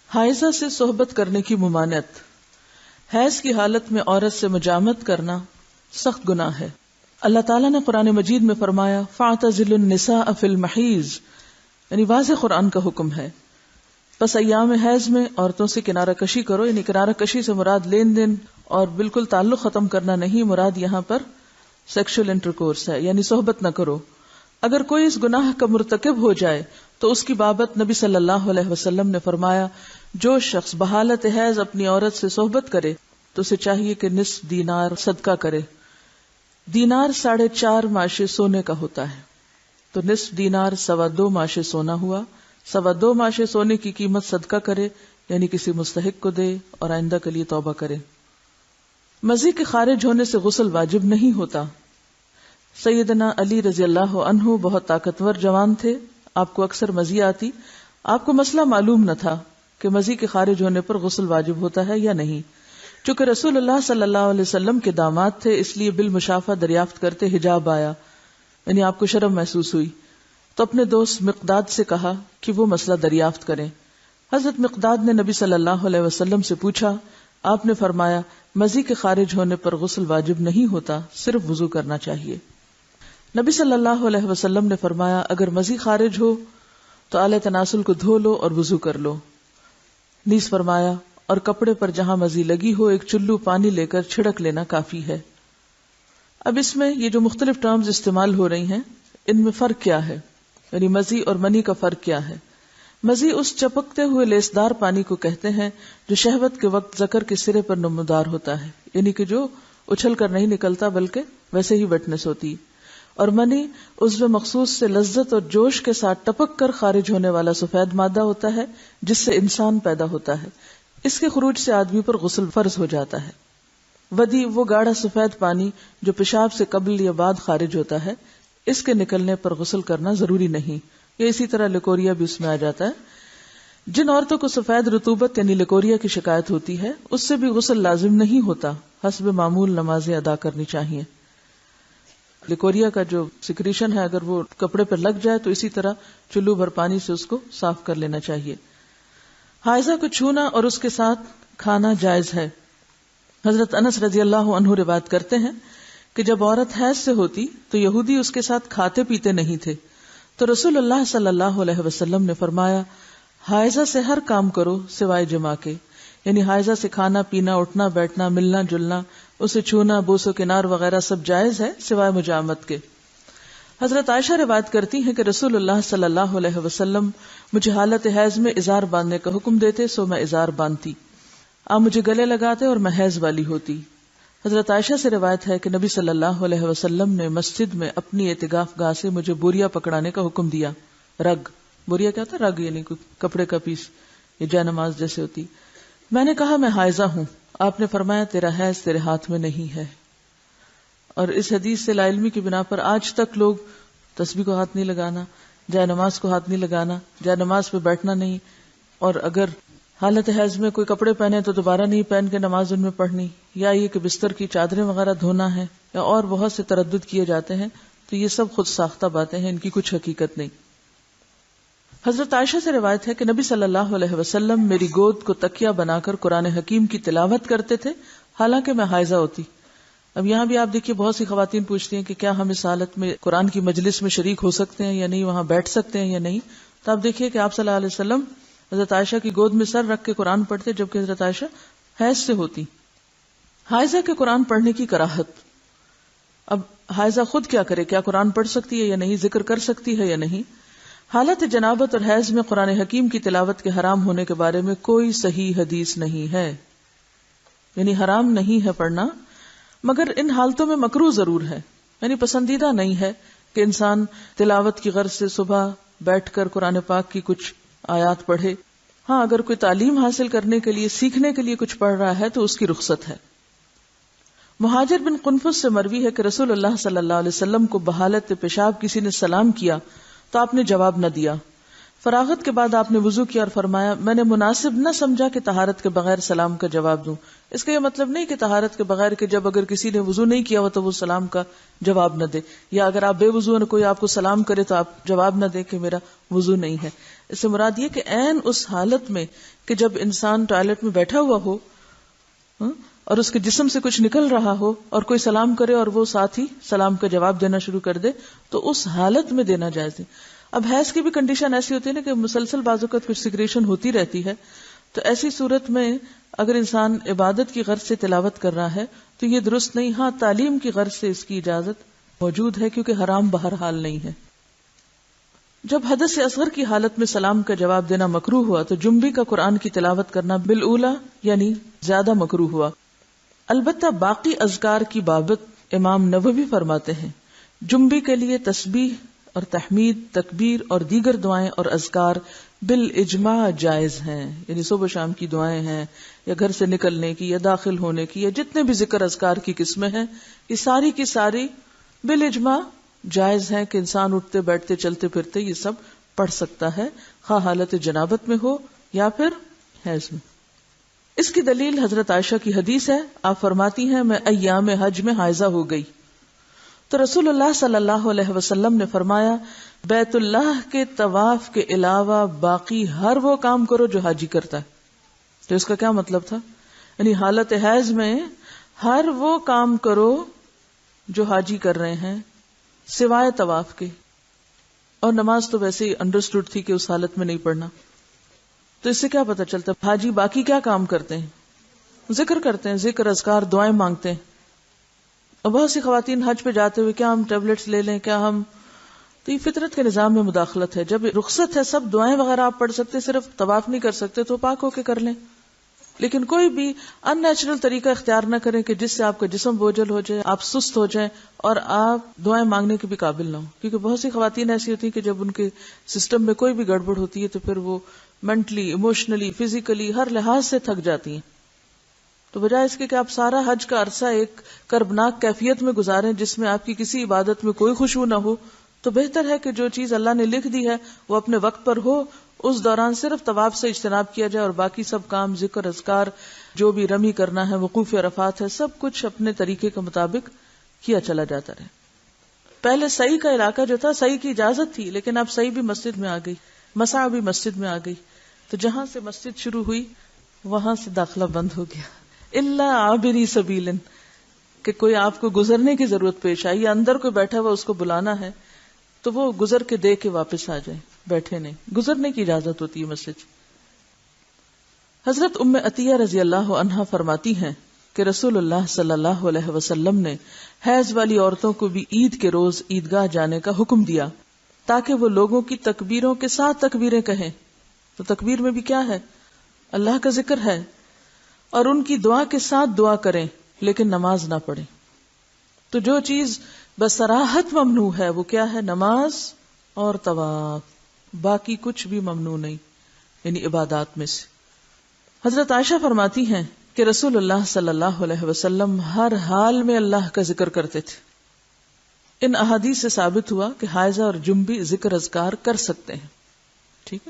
حائضہ سے صحبت کرنے کی ممانعت۔ حیض کی حالت میں عورت سے مجامت کرنا سخت گناہ ہے۔ اللہ تعالیٰ نے قرآن مجید میں فرمایا فَاعْتَزِلُوا النِّسَاءَ فِي الْمَحِيضِ، یعنی واضح قرآن کا حکم ہے، پس ایام حیض میں عورتوں سے کنارہ کشی کرو۔ یعنی کنارہ کشی سے مراد لین دین اور بالکل تعلق ختم کرنا نہیں، مراد یہاں پر سیکشل انٹرکورس ہے، یعنی صحبت نہ کرو۔ اگر کوئی اس گناہ کا مرتکب ہو جائے تو اس کی بابت نبی صلی اللہ علیہ وسلم نے فرمایا جو شخص بحالت حیض اپنی عورت سے صحبت کرے تو اسے چاہیے کہ نصف دینار صدقہ کرے۔ دینار 4.5 ماشے سونے کا ہوتا ہے، تو نصف دینار 2.25 ماشے سونا ہوا۔ 2.25 ماشے سونے کی قیمت صدقہ کرے، یعنی کسی مستحق کو دے اور آئندہ کے لیے توبہ کرے۔ مزی کے خارج ہونے سے غسل واجب نہیں ہوتا۔ سیدنا علی رضی اللہ عنہ بہت طاقتور جوان تھے، آپ کو اکثر مزی آتی، آپ کو مسئلہ معلوم نہ تھا کہ مزی کے خارج ہونے پر غسل واجب ہوتا ہے یا نہیں۔ چونکہ رسول اللہ صلی اللہ علیہ وسلم کے داماد تھے، اس لیے بالمشافہ دریافت کرتے حجاب آیا، یعنی آپ کو شرم محسوس ہوئی، تو اپنے دوست مقداد سے کہا کہ وہ مسئلہ دریافت کریں۔ حضرت مقداد نے نبی صلی اللہ علیہ وسلم سے پوچھا، آپ نے فرمایا مزی کے خارج ہونے پر غسل واجب نہیں ہوتا، صرف وضو کرنا چاہیے۔ نبی صلی اللہ علیہ وسلم نے فرمایا اگر مزی خارج ہو تو آلہ تناسل کو دھو لو اور وضو کر لو۔ نیز فرمایا اور کپڑے پر جہاں مزی لگی ہو ایک چلو پانی لے کر چھڑک لینا کافی ہے۔ اب اس میں یہ جو مختلف ٹرمز استعمال ہو رہی ہیں ان میں فرق کیا ہے، یعنی مزی اور منی کا فرق کیا ہے؟ مزی اس چپکتے ہوئے لیسدار پانی کو کہتے ہیں جو شہوت کے وقت ذکر کے سرے پر نمودار ہوتا ہے، یعنی کہ جو اچھل کر نہیں نکلتا بلکہ ویسے ہی ویٹنس ہوتی۔ اور منی عضو مخصوص سے لذت اور جوش کے ساتھ ٹپک کر خارج ہونے والا سفید مادہ ہوتا ہے جس سے انسان پیدا ہوتا ہے، اس کے خروج سے آدمی پر غسل فرض ہو جاتا ہے۔ ودی وہ گاڑھا سفید پانی جو پیشاب سے قبل یا بعد خارج ہوتا ہے، اس کے نکلنے پر غسل کرنا ضروری نہیں۔ یہ اسی طرح لیکوریا بھی اس میں آ جاتا ہے۔ جن عورتوں کو سفید رطوبت یعنی لیکوریا کی شکایت ہوتی ہے اس سے بھی غسل لازم نہیں ہوتا، حسب معمول نمازیں ادا کرنی چاہیے۔ لیکوریا کا جو سیکریشن ہے اگر وہ کپڑے پر لگ جائے تو اسی طرح چلو بھر پانی سے اس کو صاف کر لینا چاہیے۔ حائضہ کو چھونا اور اس کے ساتھ کھانا جائز ہے۔ حضرت انس رضی اللہ عنہ روایت کرتے ہیں کہ جب عورت حیض سے ہوتی تو یہودی اس کے ساتھ کھاتے پیتے نہیں تھے، تو رسول اللہ صلی اللہ علیہ وسلم نے فرمایا حائضہ سے ہر کام کرو سوائے جماع کے، یعنی حائضہ سے کھانا پینا، اٹھنا بیٹھنا، ملنا جلنا، اسے چھونا، بوس و کنار وغیرہ سب جائز ہے سوائے مجامت کے۔ حضرت عائشہ روایت کرتی ہیں کہ رسول اللہ صلی اللہ علیہ وسلم مجھے حالت حیض میں ازار باندھنے کا حکم دیتے سو میں ازار باندھتی، آپ مجھے گلے لگاتے اور میں حیض والی ہوتی۔ حضرت عائشہ سے روایت ہے کہ نبی صلی اللہ علیہ وسلم نے مسجد میں اپنی اعتکاف گاہ سے مجھے بوریا پکڑانے کا حکم دیا۔ رگ، بوریا کیا ہوتا ہے؟ رگ یعنی کپڑے کا پیس، یہ جے نماز جیسے ہوتی۔ میں نے کہا میں حائضہ ہوں، آپ نے فرمایا تیرا حیض تیرے ہاتھ میں نہیں ہے۔ اور اس حدیث سے لاعلمی کی بنا پر آج تک لوگ تسبیح کو ہاتھ نہیں لگانا، جے نماز کو ہاتھ نہیں لگانا، جے نماز پہ بیٹھنا نہیں، اور اگر حالت حیض میں کوئی کپڑے پہنے تو دوبارہ نہیں پہن کے نماز ان میں پڑھنی، یا یہ کہ بستر کی چادریں وغیرہ دھونا ہے، یا اور بہت سے تردد کیے جاتے ہیں، تو یہ سب خود ساختہ باتیں ہیں، ان کی کچھ حقیقت نہیں۔ حضرت عائشہ سے روایت ہے کہ نبی صلی اللہ علیہ وسلم میری گود کو تکیہ بنا کر قرآن حکیم کی تلاوت کرتے تھے حالانکہ میں حائضہ ہوتی۔ اب یہاں بھی آپ دیکھیے بہت سی خواتین پوچھتی ہیں کہ کیا ہم اس حالت میں قرآن کی مجلس میں شریک ہو سکتے ہیں یا نہیں، وہاں بیٹھ سکتے ہیں یا نہیں؟ تو آپ دیکھیے کہ آپ صلی اللہ علیہ وسلم حضرت عائشہ کی گود میں سر رکھ کے قرآن پڑھتے جبکہ حضرت عائشہ حیض سے ہوتی۔ حائضہ کے قرآن پڑھنے کی کراہت۔ اب حائضہ خود کیا کرے؟ کیا قرآن پڑھ سکتی ہے یا نہیں؟ ذکر کر سکتی ہے یا نہیں؟ حالت جنابت اور حیض میں قرآن حکیم کی تلاوت کے حرام ہونے کے بارے میں کوئی صحیح حدیث نہیں ہے، یعنی حرام نہیں ہے پڑھنا، مگر ان حالتوں میں مکروہ ضرور ہے، یعنی پسندیدہ نہیں ہے کہ انسان تلاوت کی غرض سے صبح بیٹھ کر قرآن پاک کی کچھ آیات پڑھے۔ ہاں اگر کوئی تعلیم حاصل کرنے کے لیے، سیکھنے کے لیے کچھ پڑھ رہا ہے تو اس کی رخصت ہے۔ مہاجر بن قنفس سے مروی ہے کہ رسول اللہ صلی اللہ علیہ وسلم کو بحالت پیشاب کسی نے سلام کیا تو آپ نے جواب نہ دیا، فراغت کے بعد آپ نے وضو کیا اور فرمایا میں نے مناسب نہ سمجھا کہ طہارت کے بغیر سلام کا جواب دوں. اس کا یہ مطلب نہیں کہ طہارت کے بغیر کہ جب اگر کسی نے وضو نہیں کیا ہو تو وہ سلام کا جواب نہ دے, یا اگر آپ بے وضو ہیں کوئی آپ کو سلام کرے تو آپ جواب نہ دیں کہ میرا وضو نہیں ہے. اس سے مراد یہ کہ عین اس حالت میں کہ جب انسان ٹوائلٹ میں بیٹھا ہوا ہو اور اس کے جسم سے کچھ نکل رہا ہو اور کوئی سلام کرے اور وہ ساتھ ہی سلام کا جواب دینا شروع کر دے تو اس حالت میں دینا جائز ہے. اب حیض کی بھی کنڈیشن ایسی ہوتی ہے نا کہ مسلسل بعض اوقات کچھ سیکریشن ہوتی رہتی ہے, تو ایسی صورت میں اگر انسان عبادت کی غرض سے تلاوت کر رہا ہے تو یہ درست نہیں. ہاں تعلیم کی غرض سے اس کی اجازت موجود ہے کیونکہ حرام بہرحال نہیں ہے. جب حدث اصغر کی حالت میں سلام کا جواب دینا مکروہ ہوا تو جنبی کا قرآن کی تلاوت کرنا بالاولی یعنی زیادہ مکروہ ہوا. البتہ باقی اذکار کی بابت امام نووی فرماتے ہیں جنبی کے لیے تسبیح اور تحمید, تکبیر اور دیگر دعائیں اور اذکار بالاجماع جائز ہیں. یعنی صبح شام کی دعائیں ہیں یا گھر سے نکلنے کی یا داخل ہونے کی یا جتنے بھی ذکر اذکار کی قسمیں ہیں یہ ساری کی ساری بالاجماع جائز ہیں کہ انسان اٹھتے بیٹھتے چلتے پھرتے یہ سب پڑھ سکتا ہے, خواہ حالت جنابت میں ہو یا پھر حیض میں. اس کی دلیل حضرت عائشہ کی حدیث ہے, آپ فرماتی ہیں میں ایام حج میں حائضہ ہو گئی تو رسول اللہ صلی اللہ علیہ وسلم نے فرمایا بیت اللہ کے طواف کے علاوہ باقی ہر وہ کام کرو جو حاجی کرتا ہے. تو اس کا کیا مطلب تھا؟ یعنی حالت حیض میں ہر وہ کام کرو جو حاجی کر رہے ہیں سوائے طواف کے, اور نماز تو ویسے ہی انڈرسٹوڈ تھی کہ اس حالت میں نہیں پڑھنا. تو اس سے کیا پتہ چلتا ہے حاجی باقی کیا کام کرتے ہیں؟ ذکر کرتے ہیں, ذکر اذکار دعائیں مانگتے ہیں. اور بہت سی خواتین حج پہ جاتے ہوئے کیا ہم ٹیبلٹس لے لیں, کیا ہم, تو یہ فطرت کے نظام میں مداخلت ہے. جب رخصت ہے سب دعائیں وغیرہ آپ پڑھ سکتے, صرف طواف نہیں کر سکتے تو پاک ہو کے کر لیں, لیکن کوئی بھی ان نیچرل طریقہ اختیار نہ کریں کہ جس سے آپ کا جسم بوجھل ہو جائے, آپ سست ہو جائیں اور آپ دعائیں مانگنے کے بھی قابل نہ ہوں. کیونکہ بہت سی خواتین ایسی ہوتی ہیں کہ جب ان کے سسٹم میں کوئی بھی گڑبڑ ہوتی ہے تو پھر وہ مینٹلی, ایموشنلی, فزیکلی ہر لحاظ سے تھک جاتی ہیں. تو بجائے اس کے کہ آپ سارا حج کا عرصہ ایک کربناک کیفیت میں گزاریں جس میں آپ کی کسی عبادت میں کوئی خوشبو نہ ہو, تو بہتر ہے کہ جو چیز اللہ نے لکھ دی ہے وہ اپنے وقت پر ہو, اس دوران صرف طواف سے اجتناب کیا جائے اور باقی سب کام ذکر اذکار جو بھی رمی کرنا ہے, وقوف عرفات ہے, سب کچھ اپنے طریقے کے مطابق کیا چلا جاتا رہے. پہلے سعی کا علاقہ جو تھا سعی کی اجازت تھی, لیکن اب سعی بھی مسجد میں آ گئی, مسعی بھی مسجد میں آ گئی, تو جہاں سے مسجد شروع ہوئی وہاں سے داخلہ بند ہو گیا. الا عابری سبیل, کہ کوئی آپ کو گزرنے کی ضرورت پیش آئی یا اندر کوئی بیٹھا ہوا اس کو بلانا ہے تو وہ گزر کے دے کے واپس آ جائے, بیٹھے نہیں, گزرنے کی اجازت ہوتی ہے مسجد. حضرت ام عطیہ رضی اللہ عنہا فرماتی ہیں کہ رسول اللہ صلی اللہ علیہ وسلم نے حیض والی عورتوں کو بھی عید کے روز عیدگاہ جانے کا حکم دیا تاکہ وہ لوگوں کی تکبیروں کے ساتھ تکبیریں کہیں. تو تکبیر میں بھی کیا ہے؟ اللہ کا ذکر ہے, اور ان کی دعا کے ساتھ دعا کریں لیکن نماز نہ پڑھیں. تو جو چیز بصراحت ممنوع ہے وہ کیا ہے؟ نماز اور طواف, باقی کچھ بھی ممنوع نہیں, یعنی عبادات میں سے. حضرت عائشہ فرماتی ہیں کہ رسول اللہ صلی اللہ علیہ وسلم ہر حال میں اللہ کا ذکر کرتے تھے. ان احادیث سے ثابت ہوا کہ حائضہ اور جنبی ذکر اذکار کر سکتے ہیں. ٹھیک ہے.